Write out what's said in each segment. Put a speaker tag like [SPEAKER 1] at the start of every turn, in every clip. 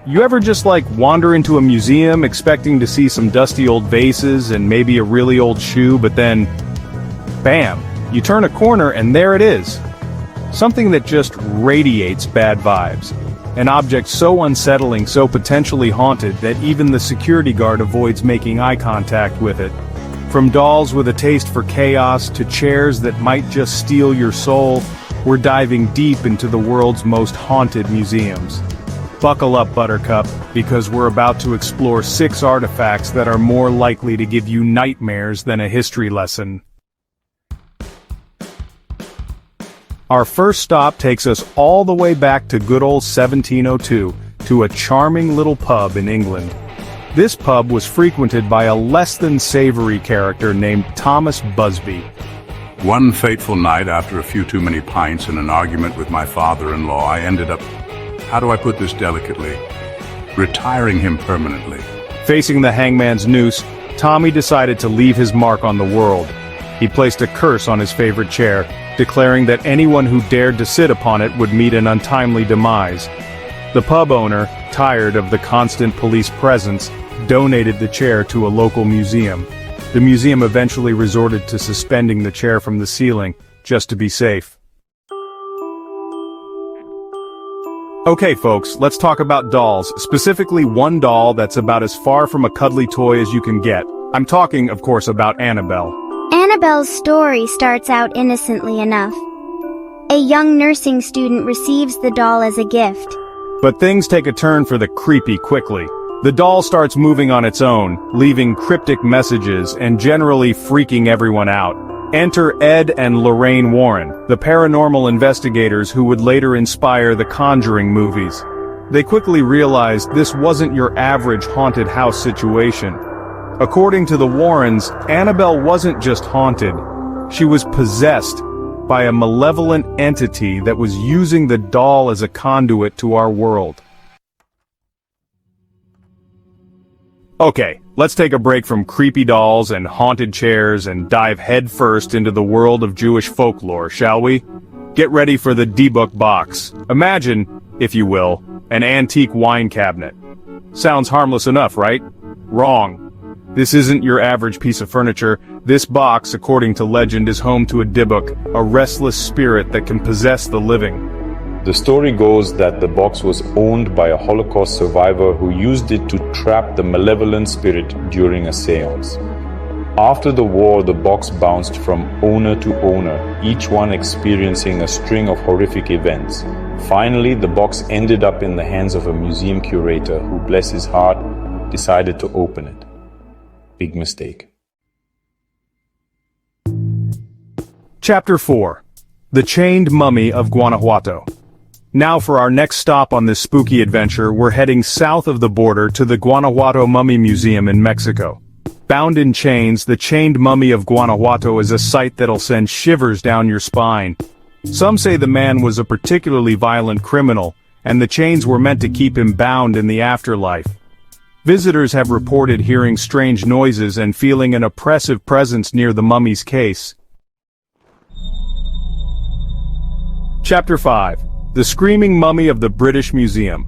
[SPEAKER 1] You ever just wander into a museum expecting to see some dusty old vases and maybe a really old shoe, but then, bam, you turn a corner and there it is. Something that just radiates bad vibes. An object so unsettling, so potentially haunted that even the security guard avoids making eye contact with it. From dolls with a taste for chaos to chairs that might just steal your soul, we're diving deep into the world's most haunted museums. Buckle up, Buttercup, because we're about to explore 6 artifacts that are more likely to give you nightmares than a history lesson. Our first stop takes us all the way back to good old 1702, to a charming little pub in England. This pub was frequented by a less-than-savory character named Thomas Busby.
[SPEAKER 2] One fateful night, after a few too many pints and an argument with my father-in-law, I ended up, how do I put this delicately, retiring him permanently.
[SPEAKER 1] Facing the hangman's noose, Tommy decided to leave his mark on the world. He placed a curse on his favorite chair, declaring that anyone who dared to sit upon it would meet an untimely demise. The pub owner, tired of the constant police presence, donated the chair to a local museum. The museum eventually resorted to suspending the chair from the ceiling, just to be safe. Okay folks, let's talk about dolls, specifically one doll that's about as far from a cuddly toy as you can get. I'm talking, of course, about Annabelle.
[SPEAKER 3] Annabelle's story starts out innocently enough. A young nursing student receives the doll as a gift.
[SPEAKER 1] But things take a turn for the creepy quickly. The doll starts moving on its own, leaving cryptic messages and generally freaking everyone out. Enter Ed and Lorraine Warren, the paranormal investigators who would later inspire the Conjuring movies. They quickly realized this wasn't your average haunted house situation. According to the Warrens, Annabelle wasn't just haunted. She was possessed by a malevolent entity that was using the doll as a conduit to our world. Okay, let's take a break from creepy dolls and haunted chairs and dive headfirst into the world of Jewish folklore, shall we? Get ready for the Dybbuk Box. Imagine, if you will, an antique wine cabinet. Sounds harmless enough, right? Wrong. This isn't your average piece of furniture. This box, according to legend, is home to a Dybbuk, a restless spirit that can possess the living.
[SPEAKER 4] The story goes that the box was owned by a Holocaust survivor who used it to trap the malevolent spirit during a seance. After the war, the box bounced from owner to owner, each one experiencing a string of horrific events. Finally, the box ended up in the hands of a museum curator who, bless his heart, decided to open it. Big mistake.
[SPEAKER 1] Chapter 4. The Chained Mummy of Guanajuato. Now for our next stop on this spooky adventure, we're heading south of the border to the Guanajuato Mummy Museum in Mexico. Bound in chains, the Chained Mummy of Guanajuato is a sight that'll send shivers down your spine. Some say the man was a particularly violent criminal, and the chains were meant to keep him bound in the afterlife. Visitors have reported hearing strange noises and feeling an oppressive presence near the mummy's case. Chapter 5. The Screaming Mummy of the British Museum.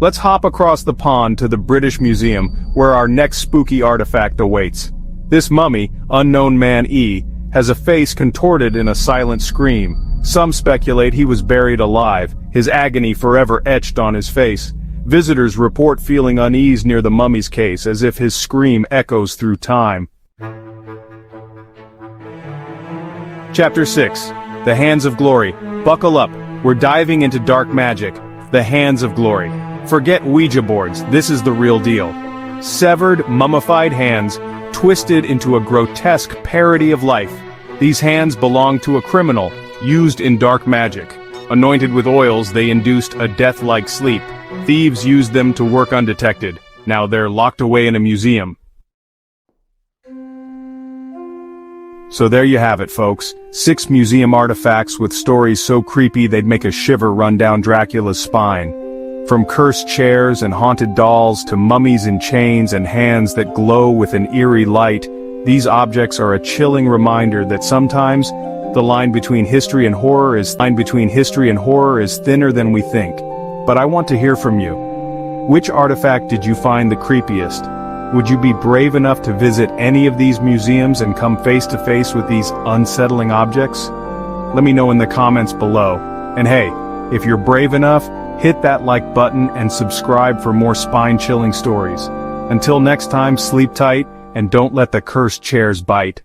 [SPEAKER 1] Let's hop across the pond to the British Museum, where our next spooky artifact awaits. This mummy, unknown man E, has a face contorted in a silent scream. Some speculate he was buried alive, his agony forever etched on his face. Visitors report feeling unease near the mummy's case as if his scream echoes through time. Chapter 6. The Hands of Glory. Buckle up, we're diving into dark magic. The Hands of Glory. Forget Ouija boards, this is the real deal. Severed, mummified hands, twisted into a grotesque parody of life. These hands belong to a criminal, used in dark magic. Anointed with oils, they induced a death-like sleep. Thieves used them to work undetected. Now they're locked away in a museum. So there you have it, folks. 6 museum artifacts with stories so creepy they'd make a shiver run down Dracula's spine. From cursed chairs and haunted dolls to mummies in chains and hands that glow with an eerie light, these objects are a chilling reminder that sometimes the line between history and horror is thinner than we think. But I want to hear from you. Which artifact did you find the creepiest? Would you be brave enough to visit any of these museums and come face to face with these unsettling objects? Let me know in the comments below. And hey, if you're brave enough, hit that like button and subscribe for more spine-chilling stories. Until next time, sleep tight and don't let the cursed chairs bite.